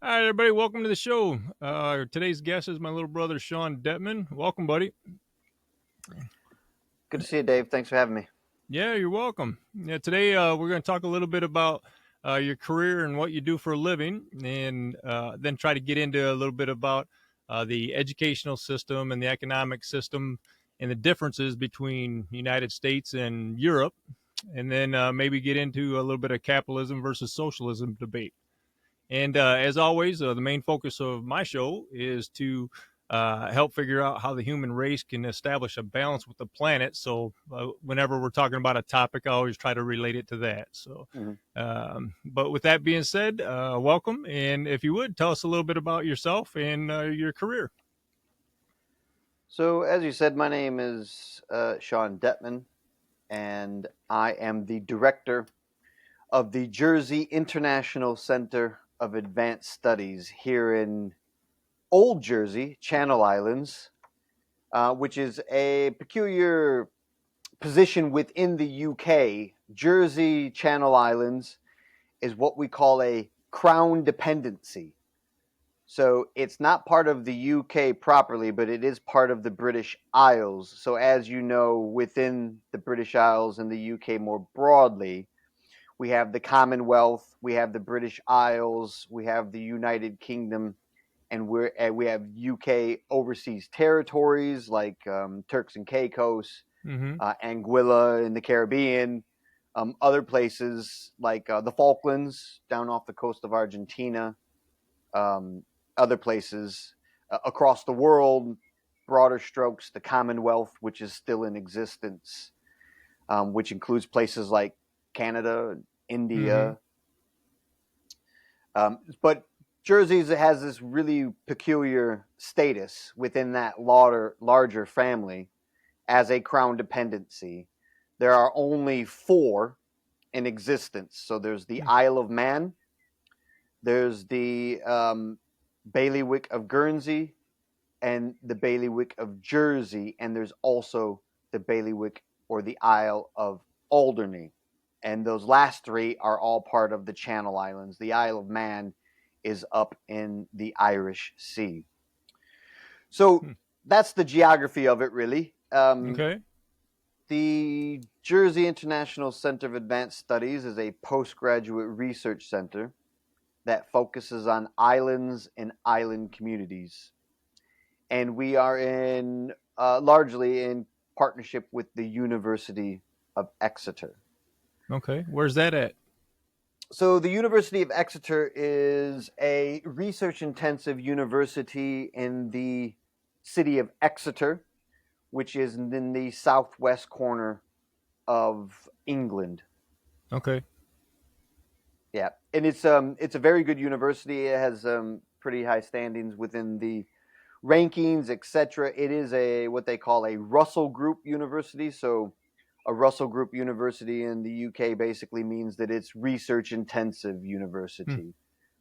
All right, everybody, welcome to the show. Today's guest is my little brother, Sean Dettman. Welcome, buddy. Good to see you, Dave. Thanks for having me. Yeah, you're welcome. Yeah, today we're going to talk a little bit about your career and what you do for a living, and then try to get into a little bit about the educational system and the economic system and the differences between the United States and Europe, and then maybe get into a little bit of capitalism versus socialism debate. And as always, the main focus of my show is to help figure out how the human race can establish a balance with the planet. So, whenever we're talking about a topic, I always try to relate it to that. So, Mhm. but with that being said, welcome. And if you would, tell us a little bit about yourself and your career. So, as you said, my name is Sean Dettman, and I am the director of the Jersey International Center of Advanced Studies here in Old Jersey, Channel Islands, which is a peculiar position within the UK. Jersey, Channel Islands is what we call a crown dependency. So it's not part of the UK properly, but it is part of the British Isles. So, as you know, within the British Isles and the UK more broadly, we have the Commonwealth, we have the British Isles, we have the United Kingdom, and we have UK overseas territories like Turks and Caicos, Mm-hmm. Anguilla in the Caribbean, other places like the Falklands down off the coast of Argentina. Um, Other places across the world, broader strokes, the Commonwealth, which is still in existence, which includes places like Canada, Mm-hmm. India. But Jersey has this really peculiar status within that larger family as a crown dependency. There are only four in existence. So there's the Isle of Man, there's the bailiwick of Guernsey, and the bailiwick of Jersey, and there's also the bailiwick or the Isle of Alderney. And those last three are all part of the Channel Islands. The Isle of Man is up in the Irish Sea. So that's the geography of it, really. Okay. The Jersey International Center of Advanced Studies is a postgraduate research center that focuses on islands and island communities. And we are in largely in partnership with the University of Exeter. Okay. Where's that at? So the University of Exeter is a research-intensive university in the city of Exeter, which is in the southwest corner of England. Okay. Yeah, and it's a very good university. It has pretty high standings within the rankings, etc. It is a what they call a Russell Group university. So a Russell Group university in the UK basically means that it's research intensive Hmm. university,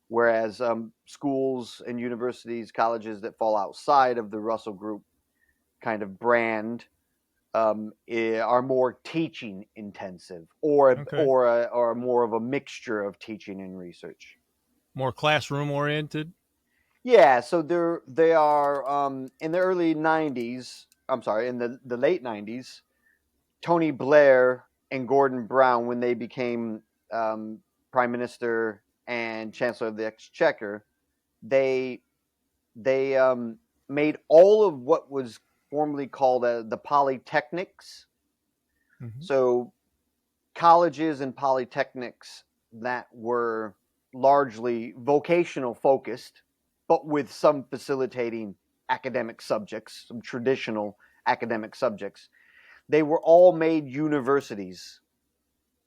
whereas schools and universities, colleges that fall outside of the Russell Group kind of brand are more teaching intensive, Okay. or more of a mixture of teaching and research. More classroom oriented. Yeah, so they are in the early '90s. I'm sorry, in the late '90s. Tony Blair and Gordon Brown, when they became Prime Minister and Chancellor of the Exchequer, they they made all of what was formerly called the polytechnics. Mm-hmm. So colleges and polytechnics that were largely vocational focused, but with some facilitating academic subjects, some traditional academic subjects. They were all made universities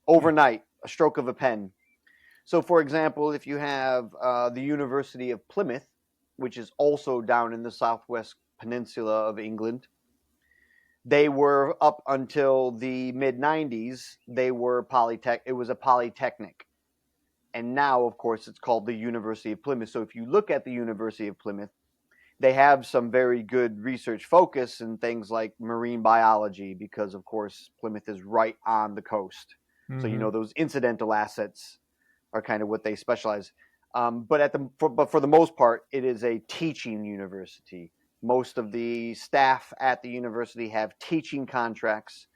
overnight, a stroke of a pen. So, for example, if you have the University of Plymouth, which is also down in the southwest peninsula of England, they were up until the mid '90s. They were polytech. It was a polytechnic, and now, of course, it's called the University of Plymouth. So, if you look at the University of Plymouth, they have some very good research focus in things like marine biology, because, of course, Plymouth is right on the coast. So, Mm-hmm. those incidental assets are kind of what they specialize. But for the most part, it is a teaching university. Most of the staff at the university have teaching contracts,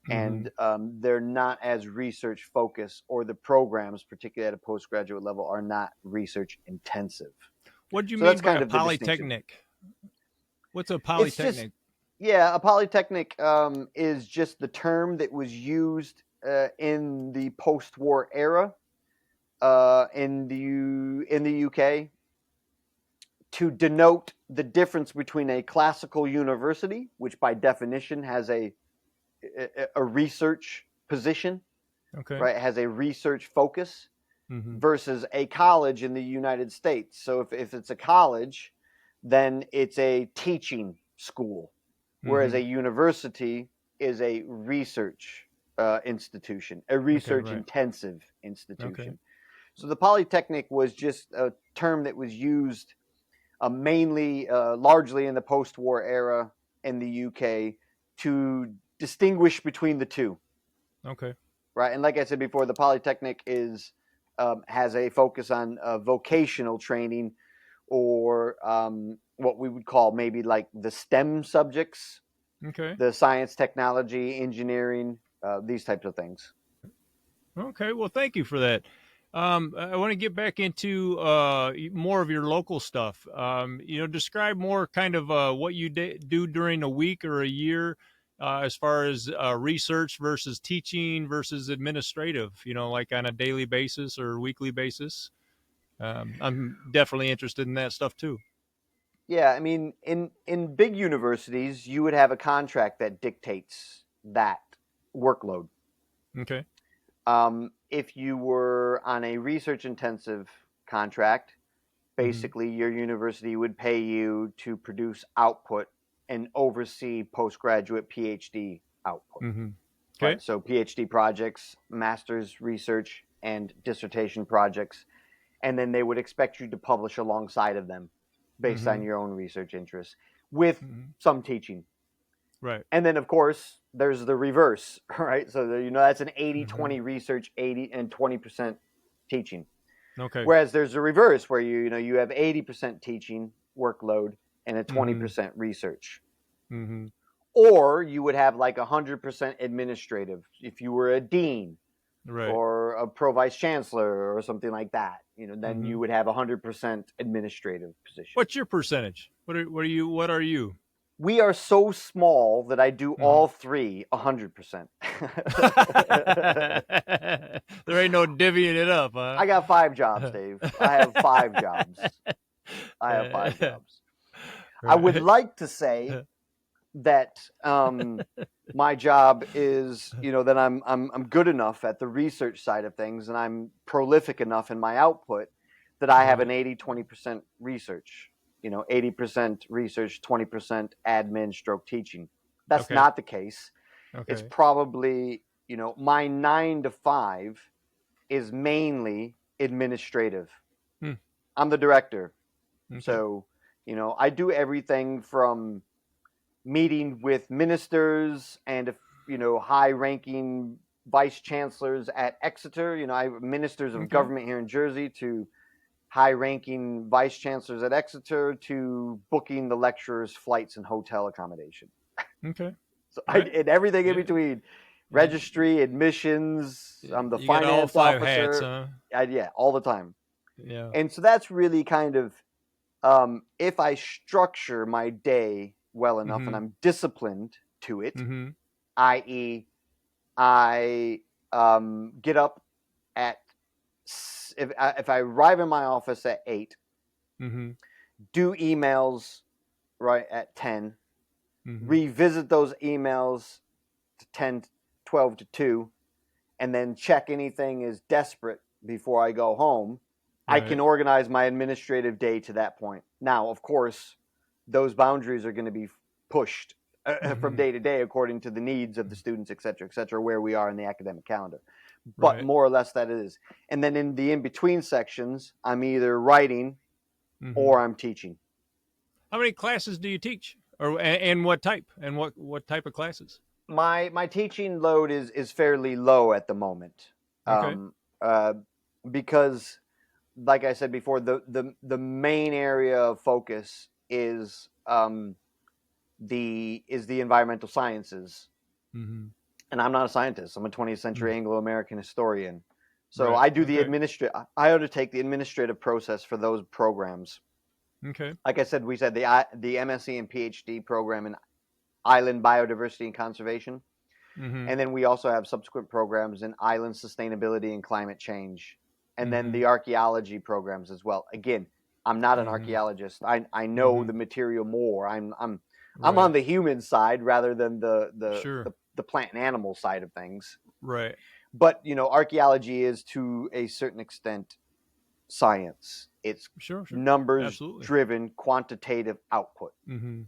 Mm-hmm. and they're not as research focused, or the programs, particularly at a postgraduate level, are not research intensive. What do you So mean that's by kind a of the distinction. polytechnic? What's a It's just, polytechnic? yeah, a polytechnic is just the term that was used in the post-war era in the UK to denote the difference between a classical university, which by definition has a research position, Okay. right? It has a research focus, Mm-hmm. versus a college in the United States. So if it's a college, then it's a teaching school, whereas Mm-hmm. a university is a research institution, a Okay. research Right. intensive Okay. institution. So the Polytechnic was just a term that was used largely in the post-war era in the UK to distinguish between the two, Okay. right? And like I said before, the Polytechnic has a focus on vocational training, or what we would call maybe like the STEM subjects, Okay. the science, technology, engineering, these types of things. Okay. Well, thank you for that. I want to get back into more of your local stuff. Describe more kind of what you do during a week or a year, as far as research versus teaching versus administrative. Like on a daily basis or weekly basis. I'm definitely interested in that stuff too. Yeah, I mean, in big universities, you would have a contract that dictates that workload. Okay. If you were on a research intensive contract, Mm-hmm. basically your university would pay you to produce output and oversee postgraduate PhD output, Mm-hmm. Okay. right? So PhD projects, master's research, and dissertation projects, and then they would expect you to publish alongside of them based Mm-hmm. on your own research interests with Mm-hmm. some teaching. Right. And then, of course, there's the reverse, right? So, that's an 80-20 Mm-hmm. research, 80 and 20% teaching. Okay. Whereas there's a reverse where you have 80% teaching workload and a Mm-hmm. 20% research. Mm-hmm. Or you would have like 100% administrative if you were a dean Right. or a pro vice chancellor or something like that. Then Mm-hmm. you would have 100% administrative position. What's your percentage? What are you? We are so small that I do Mm-hmm. all three 100%. There ain't no divvying it up, huh? I got 5 jobs, Dave. I have 5 jobs. I have 5 jobs. I would Right. like to say that my job is, that I'm good enough at the research side of things, and I'm prolific enough in my output that I have an Right. 80-20% research. 80% research, 20% admin stroke teaching. That's Okay. not the case. It's Okay. probably, my 9 to 5 is mainly administrative. Hmm. I'm the director. Okay. So, I do everything from meeting with ministers and, high ranking vice chancellors at Exeter, I ministers of Okay. government here in Jersey, to high ranking vice chancellors at Exeter, to booking the lecturers' flights and hotel accommodation. Okay. So Right. and everything in Yeah. between, Yeah. registry, admissions. I'm the You got all finance five hats, officer. huh? Yeah, all the time. Yeah. And so that's really kind of, if I structure my day well enough and Mm-hmm. I'm disciplined to it, Mm-hmm. i.e., I get up at, if I arrive in my office at 8, Mm-hmm. do emails right at 10, Mm-hmm. revisit those emails to 10, 12 to 2, and then check anything is desperate before I go home, I can Right. organize my administrative day to that point. Now, of course, those boundaries are going to be pushed from Mm-hmm. day to day according to the needs of the students, et cetera, where we are in the academic calendar. But Right. more or less that is. And then in the in between sections, I'm either writing Mm-hmm. or I'm teaching. How many classes do you teach, and what type, and what type of classes? My teaching load is fairly low at the moment, Okay. um, uh, because like I said before, the main area of focus is the environmental sciences. Mm-hmm. And I'm not a scientist. I'm a 20th century Mm. Anglo-American historian. So Right. I do Okay. I undertake the administrative process for those programs. Okay. Like I said, we said the MSc and PhD program in island biodiversity and conservation. Mm-hmm. And then we also have subsequent programs in island sustainability and climate change. And then Mm-hmm. the archaeology programs as well. Again, I'm not an Mm-hmm. archaeologist. I know Mm-hmm. the material more. I'm Right. on the human side rather than Sure. the plant and animal side of things. Right. But archaeology is to a certain extent science. It's Sure. Sure. numbers Absolutely. driven quantitative output. Mm-hmm.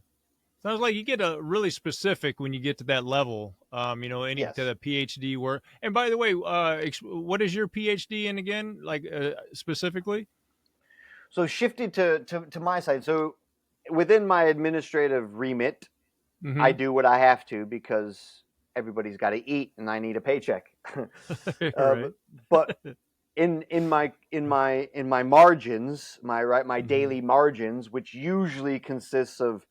Sounds like you get a really specific when you get to that level. Any to Yes. the PhD work. And by the way, what is your PhD in again? Like specifically? So shifted to my side. So within my administrative remit, I Mm-hmm. do what I have to because everybody's got to eat and I need a paycheck. uh, Right. but in my margins, my Mm-hmm. daily margins, which usually consists of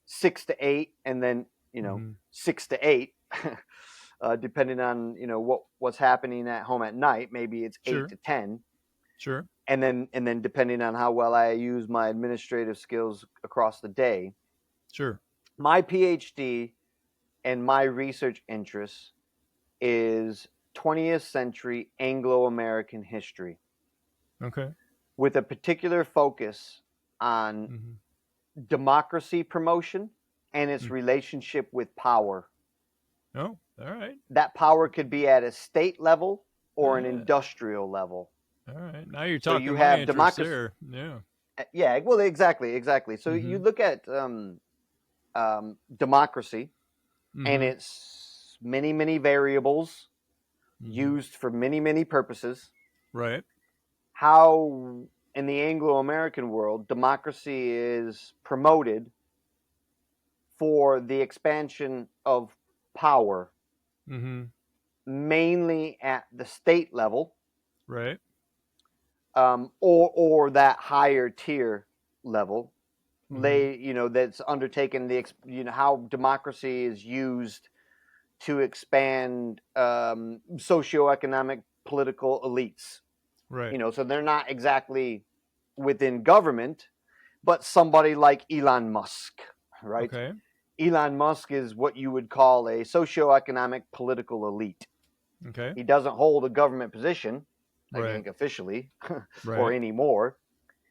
6 to 8, and then Mm-hmm. 6 to 8, depending on what's happening at home at night. Maybe it's eight Sure. to ten, Sure. and then depending on how well I use my administrative skills across the day. Sure. My PhD and my research interest is 20th century Anglo-American history Okay. with a particular focus on Mm-hmm. democracy promotion and its Mm. relationship with power. Oh, all right. That power could be at a state level or an Yeah. industrial level. All right. Now you're So you talking my have interest democracy. there. Yeah. Yeah, well, exactly. So you Mm-hmm. look at democracy and Mm-hmm. its many variables Mm-hmm. used for many purposes. Right. How in the Anglo-American world democracy is promoted for the expansion of power, Mm-hmm. mainly at the state level, Right. or that higher tier level. Mm-hmm. That's undertaken how democracy is used to expand socioeconomic political elites. Right. So they're not exactly within government, but somebody like Elon Musk, right? Okay. Elon Musk is what you would call a socioeconomic political elite. Okay. He doesn't hold a government position, I Right. think officially, or Right. anymore,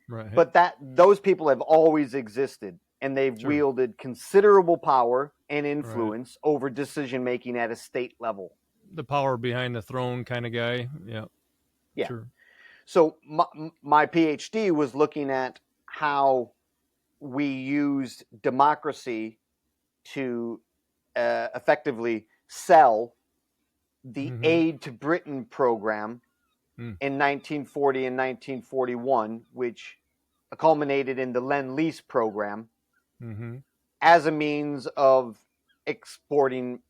Right. but that those people have always existed, and they've Sure. wielded considerable power and Right. influence over decision making at a state level. The power behind the throne kind of guy. Yeah. Yeah. Sure. So my PhD was looking at how we used democracy to effectively sell the Mm-hmm. Aid to Britain program Mm. in 1940 and 1941, which culminated in the Lend-Lease program, Mm-hmm. as a means of exporting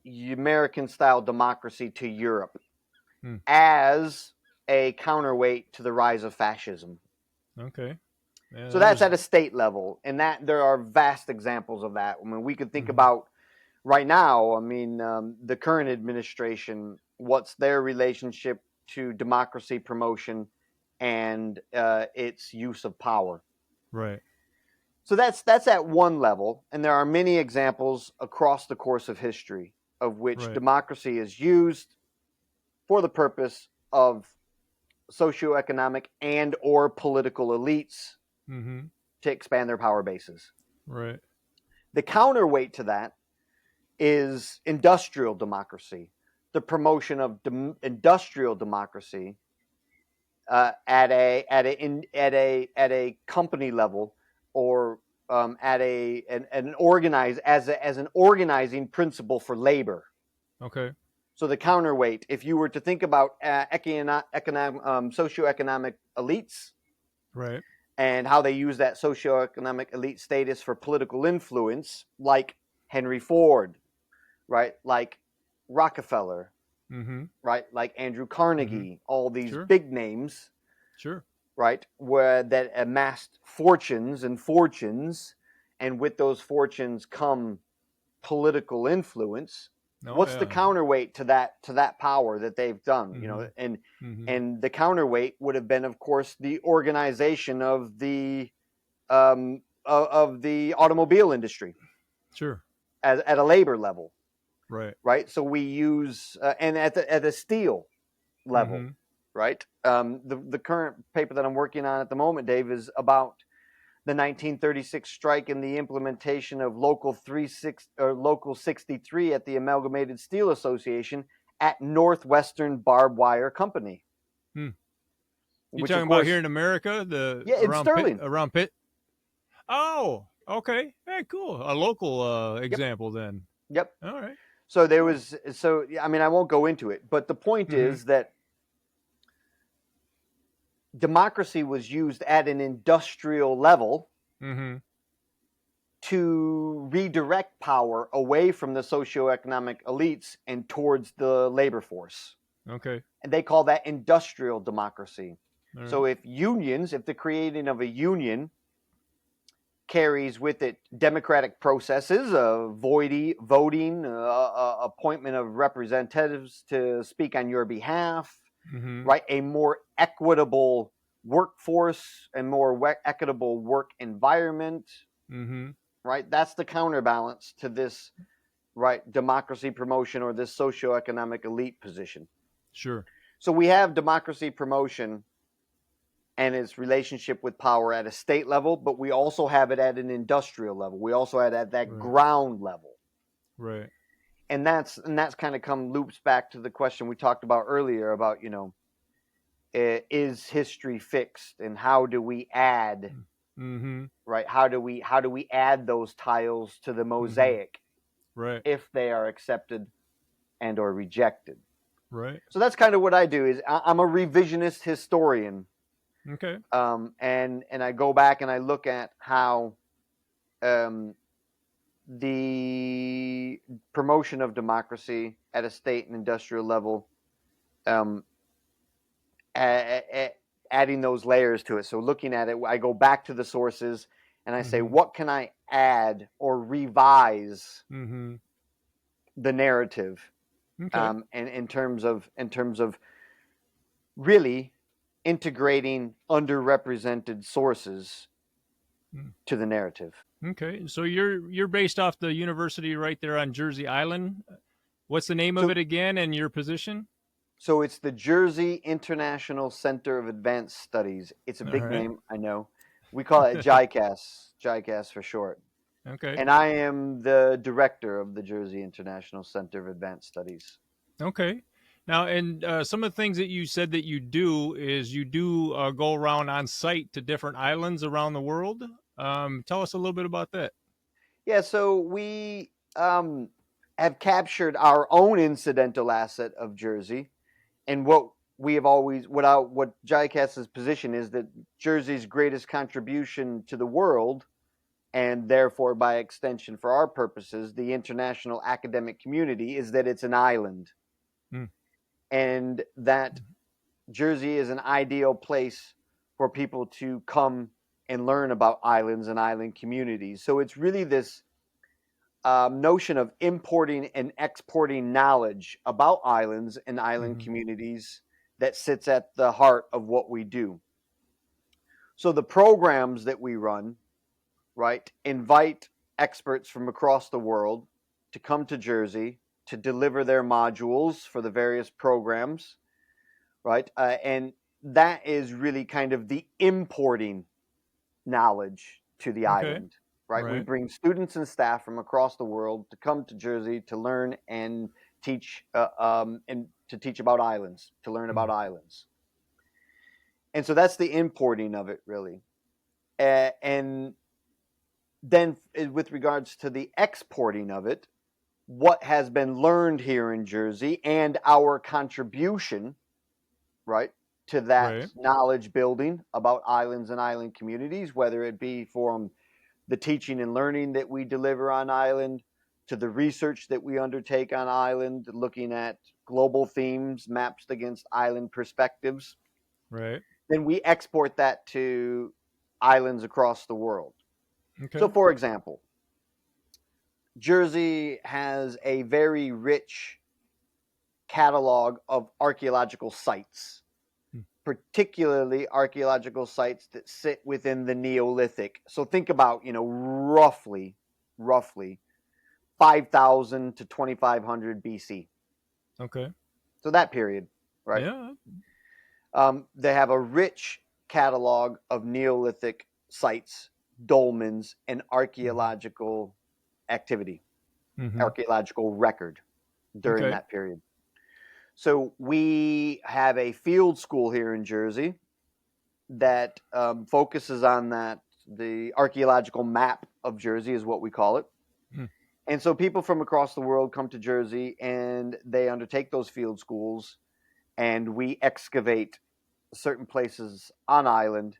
American-style democracy to Europe Mm. as a counterweight to the rise of fascism. Okay. Yeah, So that that's was. at a state level, and that there are vast examples of that. I mean, we could think Mm-hmm. about right now. I mean, the current administration, what's their relationship to democracy promotion and its use of power? Right. So that's at one level, and there are many examples across the course of history of which Right. democracy is used for the purpose of socioeconomic and or political elites Mm-hmm. to expand their power bases. Right. The counterweight to that is industrial democracy, the promotion of industrial democracy at a company level, or at an organized as an organizing principle for labor. Okay. So the counterweight, if you were to think about socioeconomic elites Right. and how they use that socioeconomic elite status for political influence, like Henry Ford, right? Like Rockefeller, Mm-hmm. right? Like Andrew Mm-hmm. Carnegie, all these Sure. big names. Sure. right? Where that amassed fortunes and fortunes, and with those fortunes come political influence. Oh What's the yeah. counterweight to that power that they've done? Mm-hmm. And Mm-hmm. and the counterweight would have been, of course, the organization of the automobile industry Sure. at a labor level, Right. right? So we use and at the steel level, Mm-hmm. right? The current paper that I'm working on at the moment, Dave, is about the 1936 strike and the implementation of Local 63 at the Amalgamated Steel Association at Northwestern Barbed Wire Company, Hmm. You which of talking about here course, in America, the yeah, in Sterling. around Pitt? Oh, okay. Hey, cool. A local Yep, example then. yep. All right. So there Cool. was, so I mean, I won't go into it, but the point Mm-hmm. is that democracy was used at an industrial level Mm-hmm. to redirect power away from the socioeconomic elites and towards the labor force. Okay. And they call that industrial democracy. All So right. if the creating of a union carries with it democratic processes of voting, appointment of representatives to speak on your behalf, Mm-hmm. right? A more equitable workforce and more equitable work environment, Mm-hmm. right? That's the counterbalance to this, right, democracy promotion or this socioeconomic elite position. Sure. So we have democracy promotion and its relationship with power at a state level, but we also have it at an industrial level. We also have it at that Right. ground level. Right. And that's kind of come loops back to the question we talked about earlier about, is history fixed, and how do we add, Mm-hmm. right? How do we add those tiles to the Mm-hmm. mosaic Right. if they are accepted and or rejected? Right. So that's kind of what I do. Is I'm a revisionist historian, Okay. and I go back and I look at how um, the promotion of democracy at a state and industrial level, um, adding those layers to it. So looking at it, I go back to the sources and I say, Mm-hmm. what can I add or revise Mm-hmm. the narrative, Okay. and in terms of really integrating underrepresented sources Mm. to the narrative. Okay. So you're based off the university right there on Jersey Island. What's the name of So it again and your position? So it's the Jersey International Center of Advanced Studies. It's a All big right. name, I know. We call it JICAS for short. Okay. And I am the director of the Jersey International Center of Advanced Studies. Okay. Now, and some of the things that you said that you do is you do go around on site to different islands around the world. Tell us a little bit about that. Yeah, so we have captured our own incidental asset of Jersey, and what we have always what JICAS's position is that Jersey's greatest contribution to the world, and therefore by extension for our purposes the international academic community, is that it's an island, Mm. and that Jersey is an ideal place for people to come and learn about islands and island communities. So it's really this notion of importing and exporting knowledge about islands and island Mm-hmm. communities that sits at the heart of what we do. So the programs that we run, right, invite experts from across the world to come to Jersey to deliver their modules for the various programs, right? And that is really kind of the importing knowledge to the Okay. island, right? We Right. bring students and staff from across the world to come to Jersey to learn and teach about islands, to learn Mm. about islands. And so that's the importing of it, really. And then, with regards to the exporting of it, what has been learned here in Jersey and our contribution, right, to that Right. knowledge building about islands and island communities, whether it be from the teaching and learning that we deliver on island, to the research that we undertake on island, looking at global themes mapped against island perspectives. Right. then we export that to islands across the world. So, Okay. for example, Jersey has a very rich catalog of archaeological sites, Hmm. particularly archaeological sites that sit within the Neolithic. So think about, roughly 5,000 to 2,500 BC. Okay. So that period, right? Yeah. They have a rich catalog of Neolithic sites, dolmens, and Mm-hmm. archaeological activity, Mm-hmm. archaeological record during Okay. that period. So we have a field school here in Jersey that focuses on that. The archaeological map of Jersey is what we call it. Hmm. And so people from across the world come to Jersey and they undertake those field schools, and we excavate certain places on island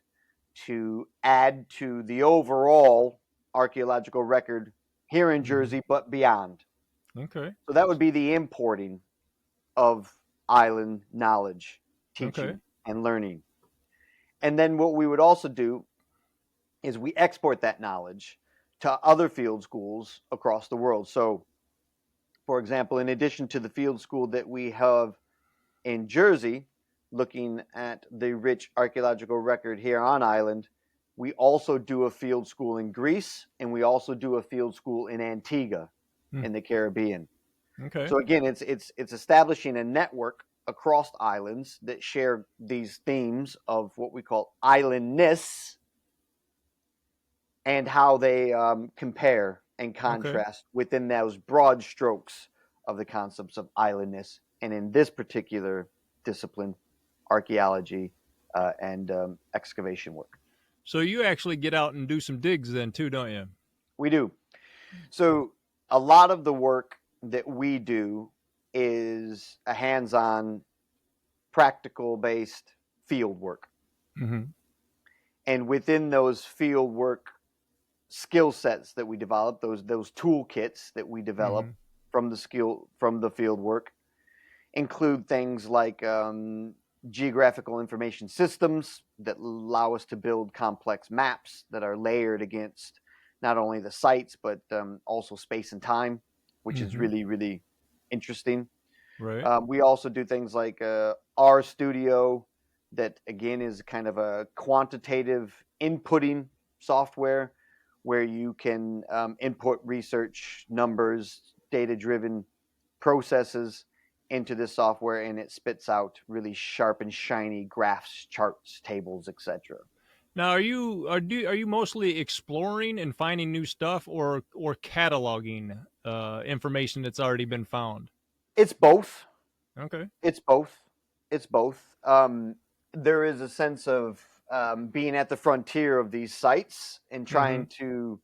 to add to the overall archaeological record here in Mm-hmm. Jersey, but beyond. Okay. So that would be the importing of island knowledge, Okay. teaching, and learning. And then what we would also do is we export that knowledge to other field schools across the world. So, for example, in addition to the field school that we have in Jersey, looking at the rich archaeological record here on island, we also do a field school in Greece, and we also do a field school in Antigua Hmm. in the Caribbean. Okay. So again, it's establishing a network across islands that share these themes of what we call islandness, and how they compare and Okay. contrast within those broad strokes of the concepts of islandness. And in this particular discipline, archaeology and excavation work. So you actually get out and do some digs then too, don't you? We do. So a lot of the work that we do is a hands on, practical based field work. Mm-hmm. And within those field work skill sets that we develop, those toolkits that we develop Mm-hmm. from the field work, include things like geographical information systems that allow us to build complex maps that are layered against not only the sites but also space and time, which is Mm-hmm. really really interesting. Right. We also do things like R Studio, that again is kind of a quantitative inputting software where you can input research numbers, data driven processes into this software, and it spits out really sharp and shiny graphs, charts, tables, etc. Now, are you mostly exploring and finding new stuff, or cataloging information that's already been found? It's both. Okay. It's both. It's both. There is a sense of being at the frontier of these sites and Mm-hmm. trying to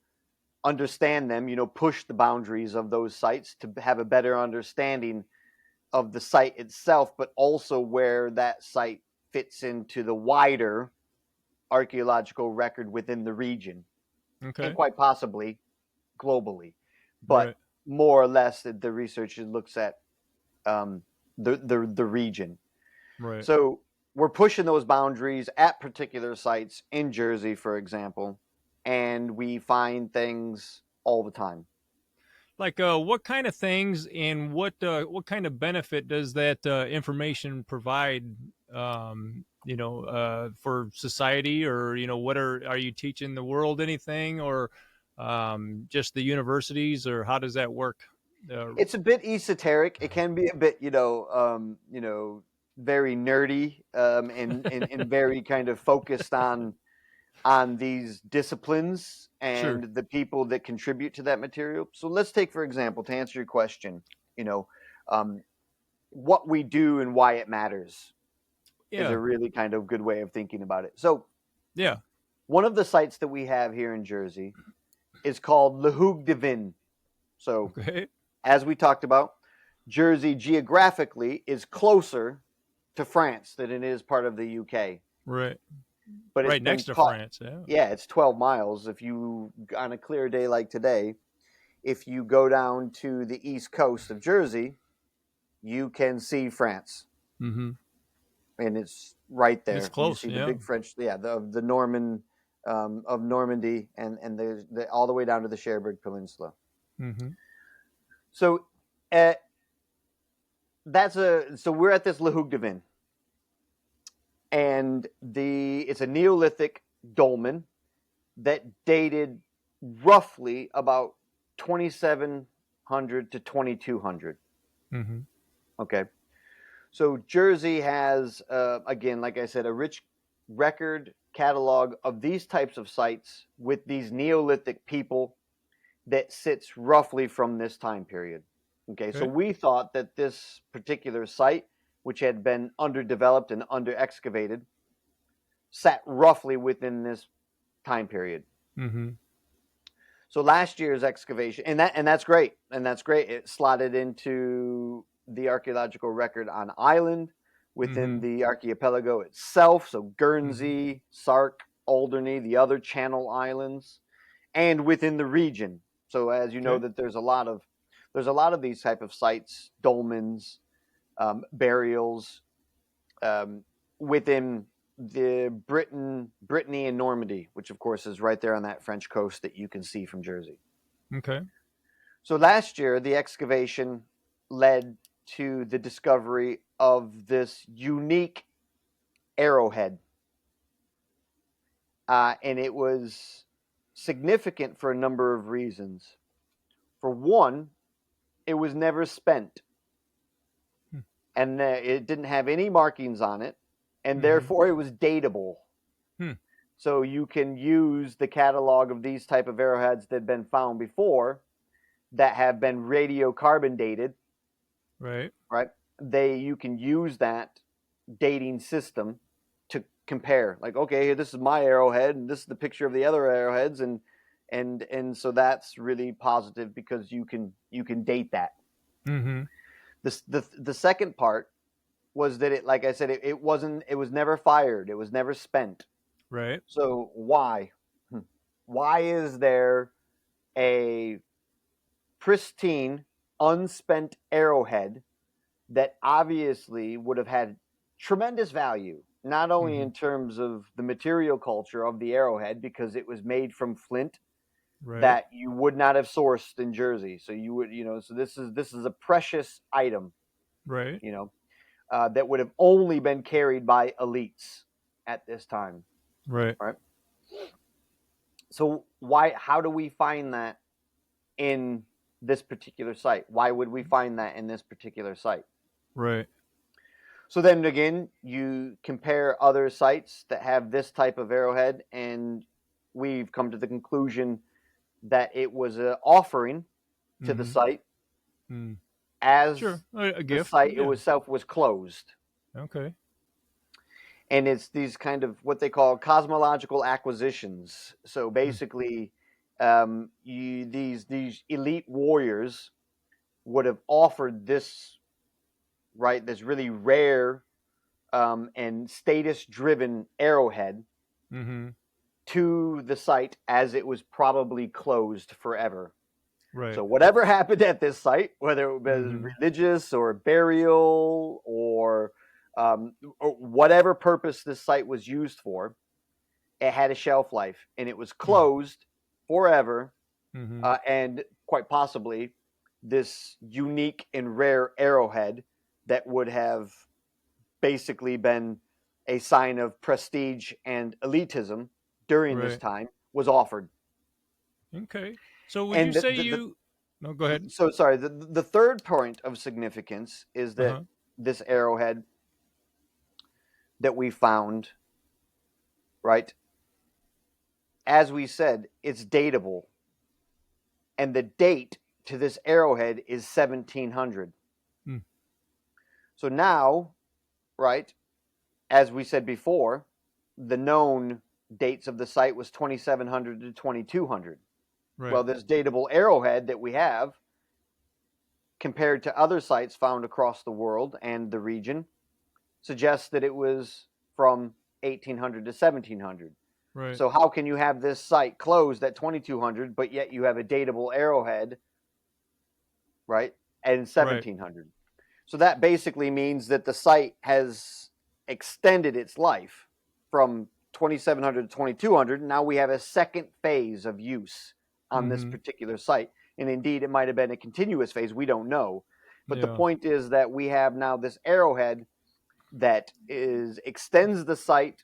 understand them, push the boundaries of those sites to have a better understanding of the site itself, but also where that site fits into the wider archaeological record within the region and Okay. quite possibly globally. But Right. more or less, the research looks at um, the region. Right. So we're pushing those boundaries at particular sites in Jersey, for example, and we find things all the time. Like, what kind of things and what kind of benefit does that information provide? For society, or what are you teaching the world anything, or just the universities, or how does that work? It's a bit esoteric. It can be a bit, very nerdy, and very kind of focused on these disciplines Sure. and the people that contribute to that material. So let's take, for example, to answer your question, you know, um, what we do and why it matters is Yeah. a really kind of good way of thinking about it. So Yeah. one of the sites that we have here in Jersey is called Le Houg de Vin. So Okay. as we talked about, Jersey geographically is closer to France than it is part of the UK, Right. but it's Right been next to caught. France. Yeah. Yeah, it's 12 miles. If you, on a clear day like today, if you go down to the east coast of Jersey, you can see France. Mm-hmm. and it's right It's there. You close. see the Yeah. big French, the Norman of Normandy, and all the way down to the Cherbourg Peninsula. Mm-hmm. So so we're at this Le Houx de Vin, and it's a Neolithic dolmen that dated roughly about 2700 to 2200. Mm-hmm. Okay, so Jersey has again, like I said, a rich record catalog of these types of sites with these Neolithic people that sits roughly from this time period. Okay, so Okay. we thought that this particular site, which had been underdeveloped and under excavated, sat roughly within this time period. Mm-hmm. So last year's excavation, and that's great, It slotted into the archaeological record on island within Mm-hmm. the archipelago itself. So Mm-hmm. Guernsey, Sark, Alderney, the other Channel Islands, and within the region. So as you know, Okay. that there's a lot of these type of sites, dolmens, burials within the Brittany and Normandy, which of course is right there on that French coast that you can see from Jersey. Okay. So last year, the excavation led to the discovery of this unique arrowhead, and it was significant for a number of reasons. For one, it was never spent, Hmm. and it didn't have any markings on it, and Mm-hmm. therefore it was datable. Hmm. So you can use the catalog of these type of arrowheads that have been found before that have been radiocarbon dated, Right. right? You can use that dating system to compare. Like, okay, this is my arrowhead, and this is the picture of the other arrowheads, and so that's really positive because you can date that. Mm-hmm. The second part was that like I said, it was never fired, it was never spent. Right. So why? Why is there a pristine, unspent arrowhead that obviously would have had tremendous value, not only Mm-hmm. in terms of the material culture of the arrowhead, because it was made from flint Right. that you would not have sourced in Jersey. So so this is a precious item, Right. that would have only been carried by elites at this time, Right. right? So how do we find that in this particular site? Why would we find that in this particular site? Right. So then again, you compare other sites that have this type of arrowhead, and we've come to the conclusion that it was an offering to the Mm-hmm. site Mm. as Sure. A the gift. site Yeah. itself was closed. Okay. And it's these kind of what they call cosmological acquisitions. So Mm. basically, these elite warriors would have offered this, right, this really rare and status-driven arrowhead Mm-hmm. to the site as it was probably closed forever. Right. So whatever happened at this site, whether it was Mm-hmm. religious or burial or whatever purpose this site was used for, it had a shelf life and it was closed forever. Mm-hmm. And quite possibly this unique and rare arrowhead that would have basically been a sign of prestige and elitism during this Right. time was offered. Okay. So would you And say you? No, go ahead. so sorry, the third point of significance is Uh that huh. this arrowhead that we found, right, as we said, it's datable, and the date to this arrowhead is 1700. Mm. So now, right, as we said before, the known dates of the site was 2700 to 2200. Right. Well, this datable arrowhead that we have, compared to other sites found across the world and the region, suggests that it was from 1800 to 1700. Right. So how can you have this site closed at 2200, but yet you have a datable arrowhead, right, and Right. 1700? So that basically means that the site has extended its life from 2700 to 2200. Now we have a second phase of use on this Mm-hmm. particular site. And indeed, it might have been a continuous phase. We don't know. But the Yeah. point is that we have now this arrowhead that extends the site,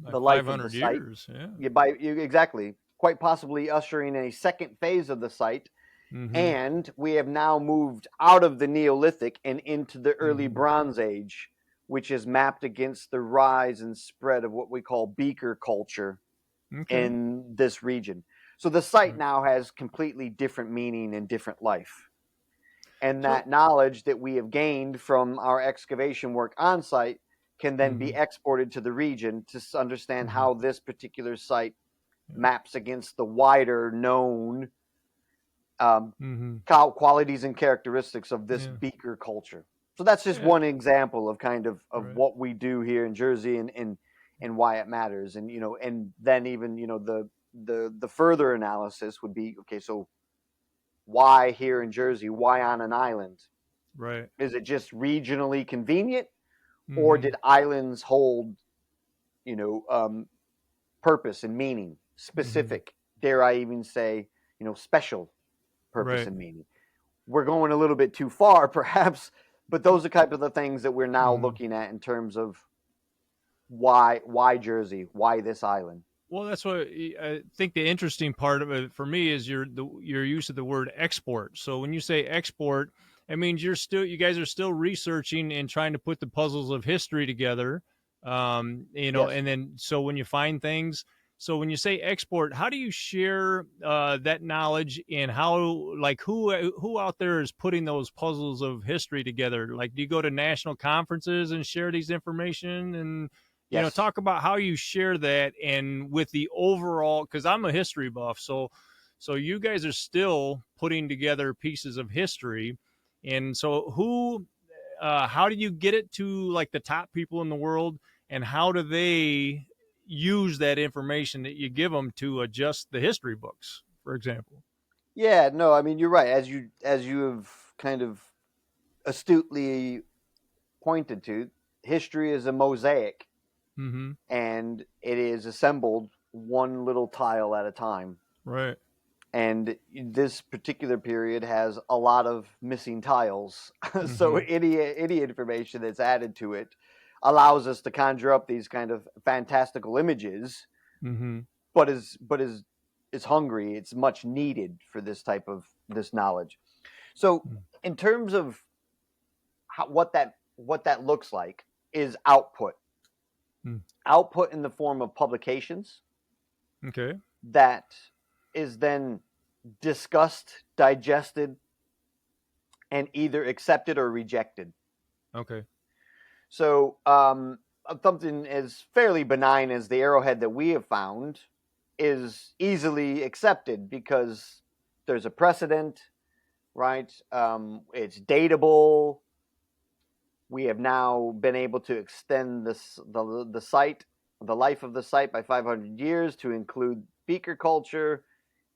Like the life of the 500 site. years. Yeah. Exactly, quite possibly ushering in a second phase of the site. Mm-hmm. And we have now moved out of the Neolithic and into the early Mm-hmm. Bronze Age, which is mapped against the rise and spread of what we call beaker culture Okay. in this region. So the site Right. now has completely different meaning and different life. And So. that knowledge that we have gained from our excavation work on site can then Mm-hmm. be exported to the region to understand Mm-hmm. how this particular site Yeah. maps against the wider known um, Mm-hmm. qualities and characteristics of this Yeah. beaker culture. So that's just Yeah. one example of of Right. what we do here in Jersey and why it matters. And and then even the further analysis would be, okay, so why here in Jersey? Why on an island? Right. Is it just regionally convenient, or Mm-hmm. did islands hold you know um, purpose and meaning, Mm-hmm. specific? Dare I even say, special purpose Right. and meaning? We're going a little bit too far, perhaps, but those are kind of the things that we're now Mm-hmm. looking at in terms of why Jersey, why this island. Well, that's what I think. The interesting part of it for me is your use of the word export. So when you say export, it means you guys are still researching and trying to put the puzzles of history together. Yes. And then so when you find things, so when you say export, how do you share that knowledge, and how, like, who out there is putting those puzzles of history together? Like, do you go to national conferences and share these information, and Yes. talk about how you share that, and with the overall, because I'm a history buff, so you guys are still putting together pieces of history, and so how do you get it to, like, the top people in the world, and how do they use that information that you give them to adjust the history books, for example? Yeah. No. I mean, you're right. As you have kind of astutely pointed to, history is a mosaic, Mm-hmm. and it is assembled one little tile at a time. Right. And this particular period has a lot of missing tiles. So Mm-hmm. any information that's added to it allows us to conjure up these kind of fantastical images, Mm-hmm. but is hungry. It's much needed for this type of this knowledge. So in terms of what that looks like is output. Mm-hmm. Output in the form of publications Okay. that is then discussed, digested, and either accepted or rejected. Okay. So, something as fairly benign as the arrowhead that we have found is easily accepted because there's a precedent, right? It's dateable. We have now been able to extend the site, the life of the site, by 500 years to include beaker culture,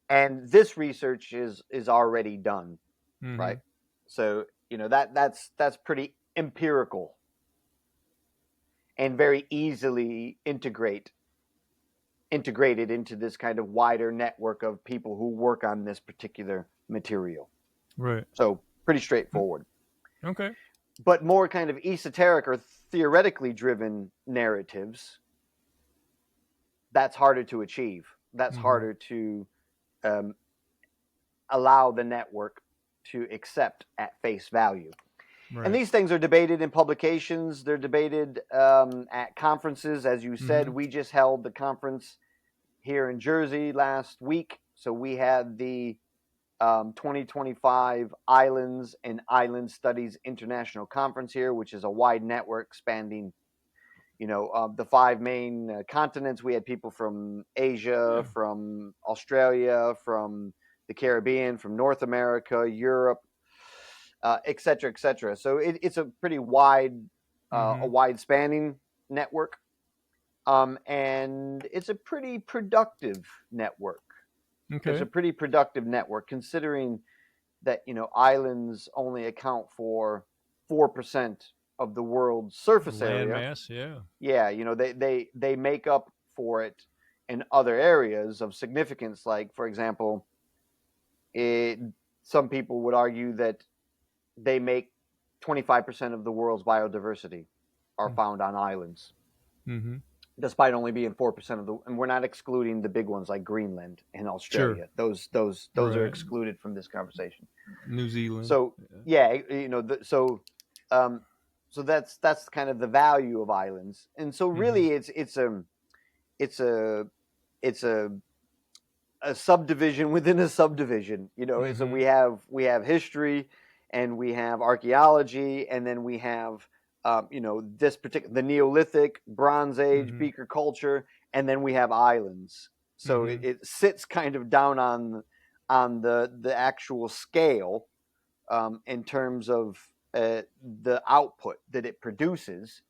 and this research is already done, Mm-hmm. right? So that's pretty empirical and very easily integrated into this kind of wider network of people who work on this particular material. Right. So pretty straightforward. Okay. But more kind of esoteric or theoretically driven narratives, that's harder to achieve. That's Mm-hmm. harder to um, allow the network to accept at face value. And Right. these things are debated in publications. They're debated at conferences. As you said, Mm-hmm. we just held the conference here in Jersey last week. So we had the 2025 Islands and Island Studies International Conference here, which is a wide network spanning, the five main continents. We had people from Asia, Yeah. from Australia, from the Caribbean, from North America, Europe, et cetera, et cetera. So it's a pretty Mm-hmm. wide spanning network, and it's a pretty productive network. It's Okay. a pretty productive network considering that islands only account for 4% of the world's surface area. Landmass, yeah. Yeah, they make up for it in other areas of significance. Like, for example, it, some people would argue that they make 25% of the world's biodiversity are found on islands, Mm-hmm. despite only being 4% of the. And we're not excluding the big ones like Greenland and Sure. Australia. Those are Right. excluded from this conversation. New Zealand. So yeah, um, so that's kind of the value of islands. And so Mm-hmm. really, it's a it's a subdivision within a subdivision. So Mm-hmm. we have history, and we have archaeology, and then we have this particular the Neolithic, Bronze Age, Mm-hmm. Beaker culture, and then we have islands. So Mm-hmm. it sits kind of down on the actual scale, in terms of the output that it produces.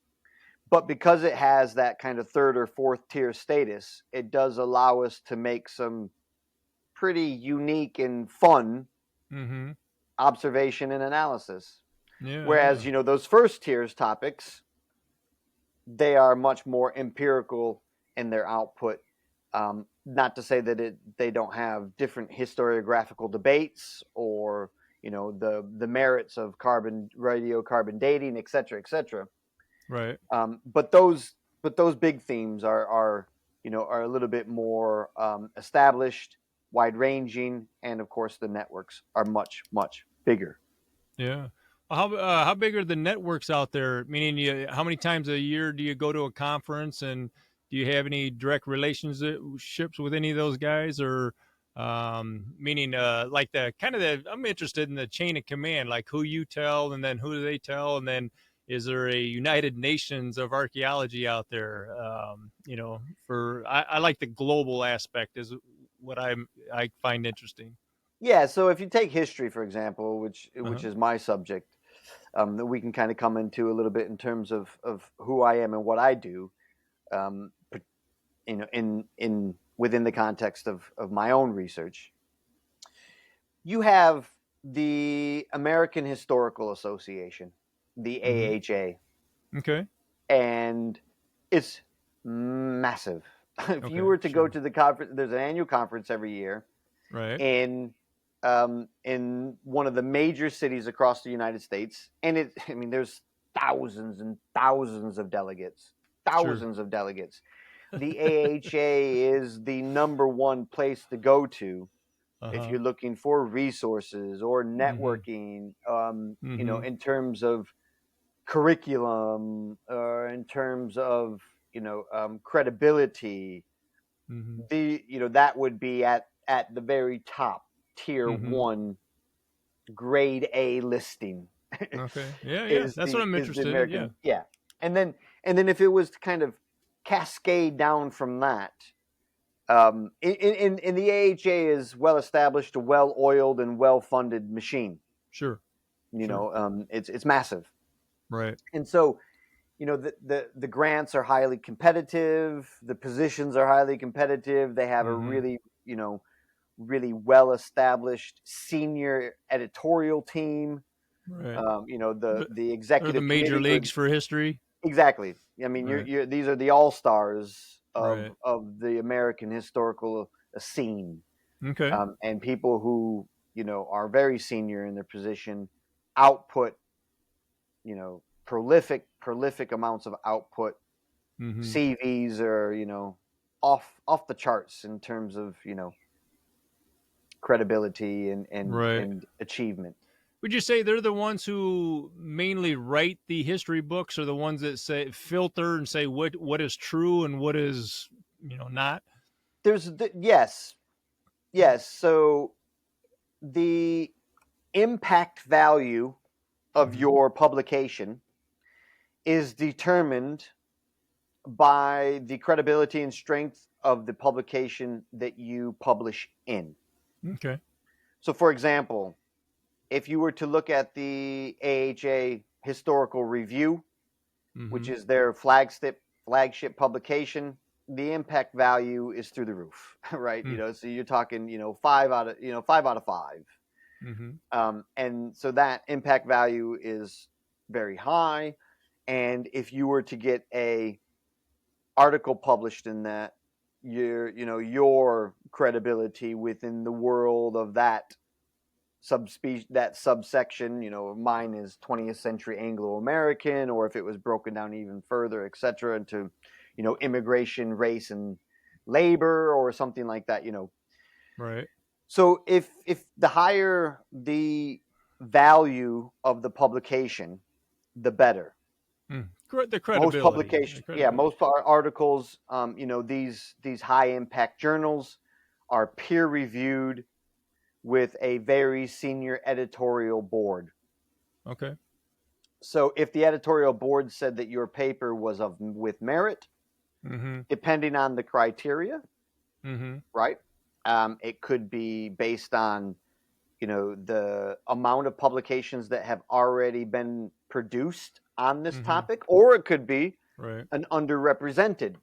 But because it has that kind of third or fourth tier status, it does allow us to make some pretty unique and fun Mm-hmm. observation and analysis. Yeah, yeah. Whereas, those first tiers topics, they are much more empirical in their output. Not to say that they don't have different historiographical debates, or the merits of radiocarbon dating, et cetera, et cetera. Right. But those big themes are a little bit more established, wide ranging, and of course the networks are much bigger. Yeah. How big are the networks out there? Meaning, how many times a year do you go to a conference, and do you have any direct relationships with any of those guys, or meaning like the kind of the I'm interested in the chain of command, like who you tell, and then who do they tell, and then is there a United Nations of archaeology out there? I like the global aspect is what I find interesting. Yeah, so if you take history, for example, which Uh-huh. is my subject, that we can kind of come into a little bit in terms of who I am and what I do, um, in within the context of my own research. You have the American Historical Association, the Mm-hmm. AHA, Okay. and it's massive. If you Okay. were to go Sure. to the conference, there's an annual conference every year Right. in one of the major cities across the United States, and there's thousands and thousands of delegates, Sure. thousands of delegates. The AHA is the number one place to go to if Uh-huh. you're looking for resources or Mm-hmm. networking, Mm-hmm. in terms of curriculum, or in terms of credibility. Mm-hmm. That would be at the very top, tier Mm-hmm. one, grade A listing. Okay. Yeah, yeah. is That's what the I'm is the interested in. Yeah. American, yeah. And then if it was to kind of cascade down from that, in the AHA is well established, a well oiled and well funded machine. Sure. Sure. It's massive. Right. And so the grants are highly competitive, the positions are highly competitive. They have a Mm-hmm. really well established senior editorial team. Right. The But the are the executive major committee would. leagues for history? Exactly. I mean, Right. these are the all stars of Right. the American historical scene, Okay. and people who are very senior in their position, output prolific amounts of output. Mm-hmm. CVs are off the charts in terms of credibility Right. and achievement. Would you say they're the ones who mainly write the history books, or the ones that say filter and say what is true and what is not? Yes. So the impact value of Mm-hmm. your publication is determined by the credibility and strength of the publication that you publish in. Okay. So, for example, if you were to look at the AHA Historical Review, which Mm-hmm. is their flagship publication, the impact value is through the roof, right? So you're talking, 5 out of 5. Mm-hmm. And so that impact value is very high. and if you were to get a article published in that, your credibility within the world of that subspecies, that subsection, mine is 20th century Anglo-American, or if it was broken down even further, etc., into immigration, race, and labor, or something like that. Right. So if the higher the value of the publication, the better. The Most credibility. The publication, yeah, credibility. most articles, these high impact journals are peer reviewed with a very senior editorial board. Okay. So if the editorial board said that your paper was with merit, Mm-hmm. depending on the criteria, Mm-hmm. right? It could be based on the amount of publications that have already been produced on this Mm-hmm. topic, or it could be Right. an underrepresented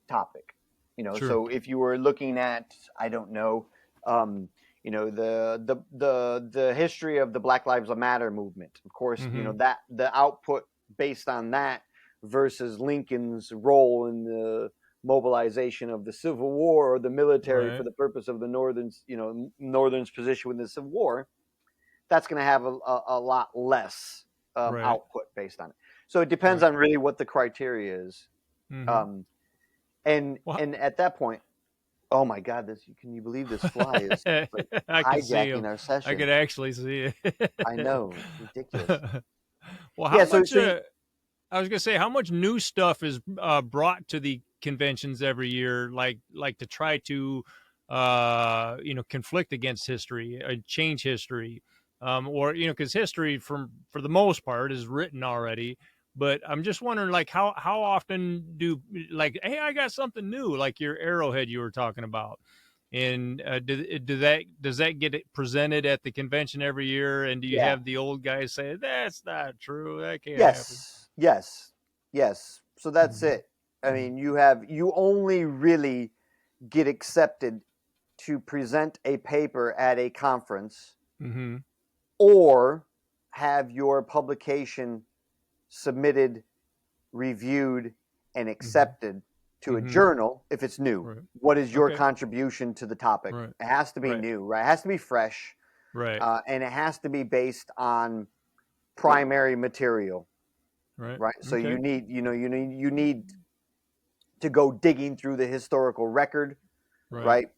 topic. Sure. So if you were looking at, I don't know, the history of the Black Lives Matter movement, of course, Mm-hmm. that the output based on that versus Lincoln's role in the mobilization of the Civil War or the military for Right. the purpose of the Northern's position within the Civil War, that's going to have a lot less Right. output based on it. So it depends Right. on really what the criteria is. Mm-hmm. Um, and Well, and at that point, oh my God, can you believe this fly is like I could see hijacking him. our I session? could actually see I it. know, it's ridiculous. Well, how Yeah, much? so I was gonna say, how much new stuff is brought to the conventions every year, like to try to, conflict against history, change history, or because history, for the most part, is written already. But I'm just wondering, like, how often do, like, hey, I got something new, like your arrowhead you were talking about, and does that get it presented at the convention every year? And do you yeah, have the old guys say that's not true, that can't happen? yes. So that's Mhm. it. I Mhm. mean, you only really get accepted to present a paper at a conference Mhm. or have your publication submitted, reviewed, and Mhm. accepted to a Mhm. journal if it's new. Right. What is your Okay. contribution to the topic? Right. It has to be Right. new, right? It has to be fresh, Right. and it has to be based on primary material, Right. right? So Okay. you need to go digging through the historical record, Right. right?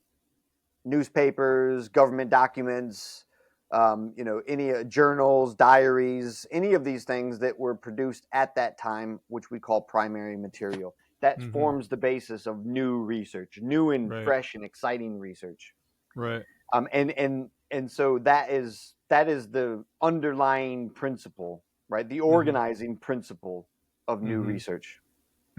Newspapers, government documents, any journals, diaries, any of these things that were produced at that time, which we call primary material. That Mhm. forms the basis of new research, new and Right. fresh and exciting research. Right. And so that is the underlying principle, right? The Mhm. organizing principle of new Mhm. research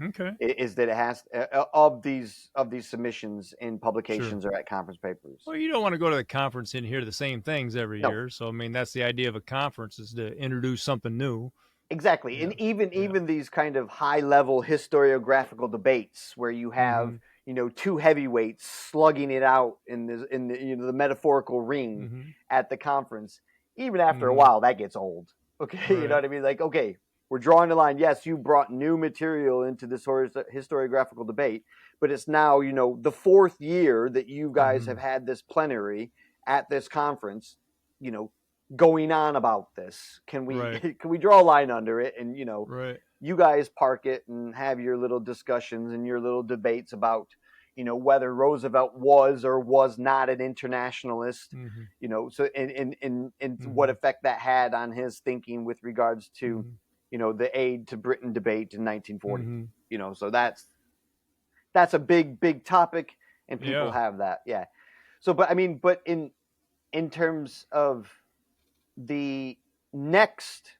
Okay. is that it has of these submissions in Sure. publications or at conference papers. Well, you don't want to go to the conference and hear the same things every No, year. So, I mean, that's the idea of a conference, is to introduce something new. exactly. Yeah. And even Yeah. even these kind of high level historiographical debates where you have Mhm. two heavyweights slugging it out in the metaphorical ring Mhm. at the conference, even after a Mhm. while that gets old. Okay, you know Right. what I mean? Like, okay, we're drawing the line. Yes, you brought new material into this historiographical debate, but it's now the fourth year that you guys have Mhm. had this plenary at this conference. You know, going on about this. Can we Right. can we draw a line under it and Right. you guys park it and have your little discussions and your little debates about whether Roosevelt was or was not an internationalist, Mhm. so and what Mhm. effect that had on his thinking with regards to Mhm. the aid to Britain debate in 1940. Mhm. So that's a big topic and people Yeah. have that. Yeah. So but I mean but in terms of the next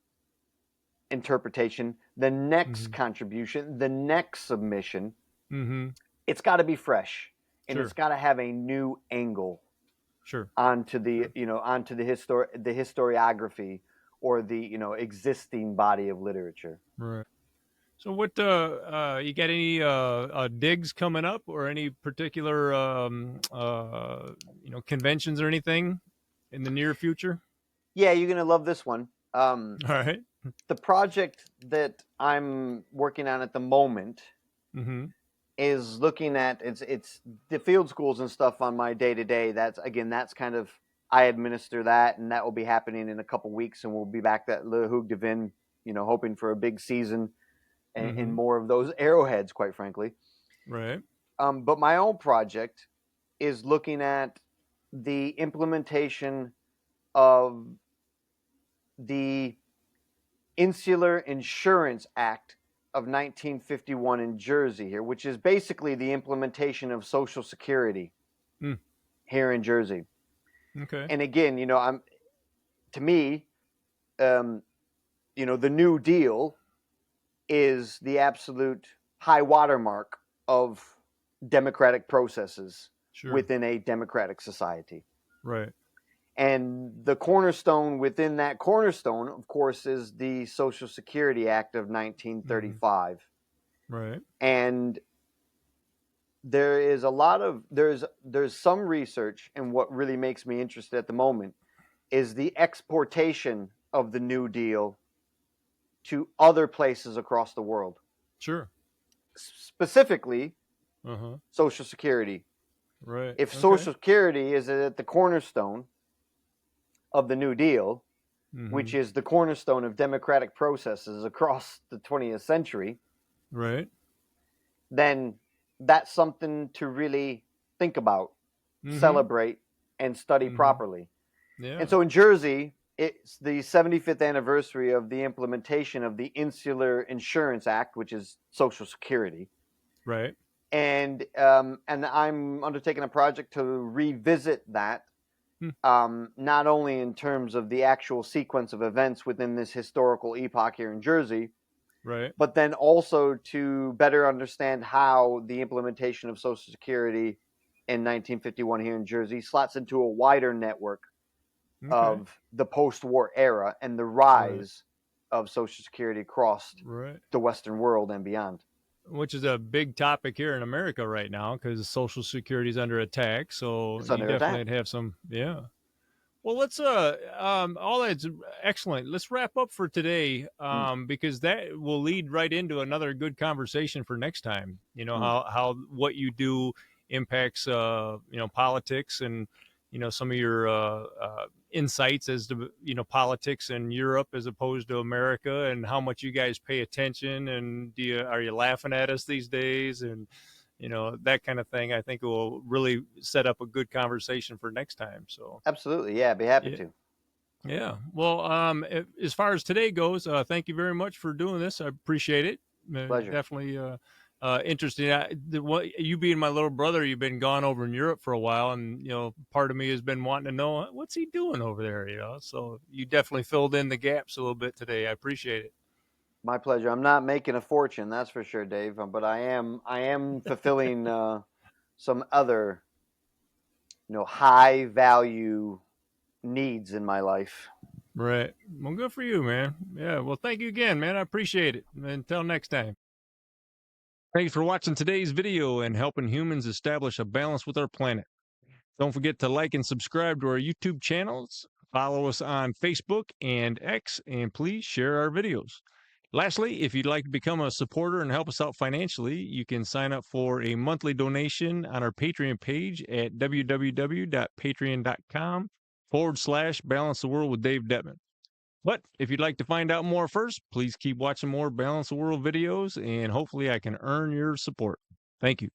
interpretation, the next Mhm. contribution, the next submission, Mhm. it's got to be fresh and it's Sure. got to have a new angle Sure. onto the Sure. onto the historiography or the existing body of literature. Right. So what you got any digs coming up, or any particular conventions or anything in the near future? Yeah, you're gonna love this one. All right. the project that I'm working on at the moment Mm-hmm. is looking at it's the field schools and stuff on my day to day. That's kind of I administer that, and that will be happening in a couple weeks, and we'll be back at Le Hoog de Vin, hoping for a big season and Mm-hmm. more of those arrowheads, quite frankly. Right. But my own project is looking at the implementation of the Insular Insurance Act of 1951 in Jersey here, which is basically the implementation of Social Security Mm. here in Jersey. Okay. And again, I'm to me, um, the New Deal is the absolute high watermark of democratic processes Sure. within a democratic society. Right. And the cornerstone within that cornerstone, of course, is the Social Security Act of Mm-hmm. 1935. Right. And there is a lot of there's some research, and what really makes me interested at the moment is the exportation of the New Deal to other places across the world, Sure. specifically Uh-huh. Social Security. Right. If Okay. Social Security is at the cornerstone of the New Deal, Mm-hmm. which is the cornerstone of democratic processes across the 20th century, Right. then that's something to really think about, Mm-hmm. celebrate, and study Mm-hmm. properly. And Yeah. so in Jersey, it's the 75th anniversary of the implementation of the Insular Insurance Act, which is Social Security. Right. And I'm undertaking a project to revisit that, Hmm. not only in terms of the actual sequence of events within this historical epoch here in Jersey, Right. but then also to better understand how the implementation of Social Security in 1951 here in Jersey slots into a wider network Okay. of the post-war era and the Right. rise of Social Security across Right. the Western world and beyond. Which is a big topic here in America right now because Social Security is under attack. So It's you under attack. definitely have some, yeah. Well, let's all that's excellent. Let's wrap up for today, Mm, because that will lead right into another good conversation for next time. You know mm. how what you do impacts politics, and some of your insights as to politics in Europe as opposed to America, and how much you guys pay attention, and are you laughing at us these days, and that kind of thing. I think it will really set up a good conversation for next time. So Absolutely. Yeah, I'd be happy yeah. to. Yeah. Well, as far as today goes, thank you very much for doing this. I appreciate it. Pleasure. Definitely interesting. What you being my little brother, you've been gone over in Europe for a while, and part of me has been wanting to know what's he doing over there. So you definitely filled in the gaps a little bit today. I appreciate it. My pleasure. I'm not making a fortune, that's for sure, Dave, but I am fulfilling some other, high value needs in my life. Right. Well, good for you, man. Yeah. Well, thank you again, man. I appreciate it. Until next time. Thanks for watching today's video and helping humans establish a balance with our planet. Don't forget to like and subscribe to our YouTube channels. Follow us on Facebook and X, and please share our videos. Lastly, if you'd like to become a supporter and help us out financially, you can sign up for a monthly donation on our Patreon page at www.patreon.com/Balance the World with Dave Dettman. But if you'd like to find out more first, please keep watching more Balance the World videos, and hopefully I can earn your support. Thank you.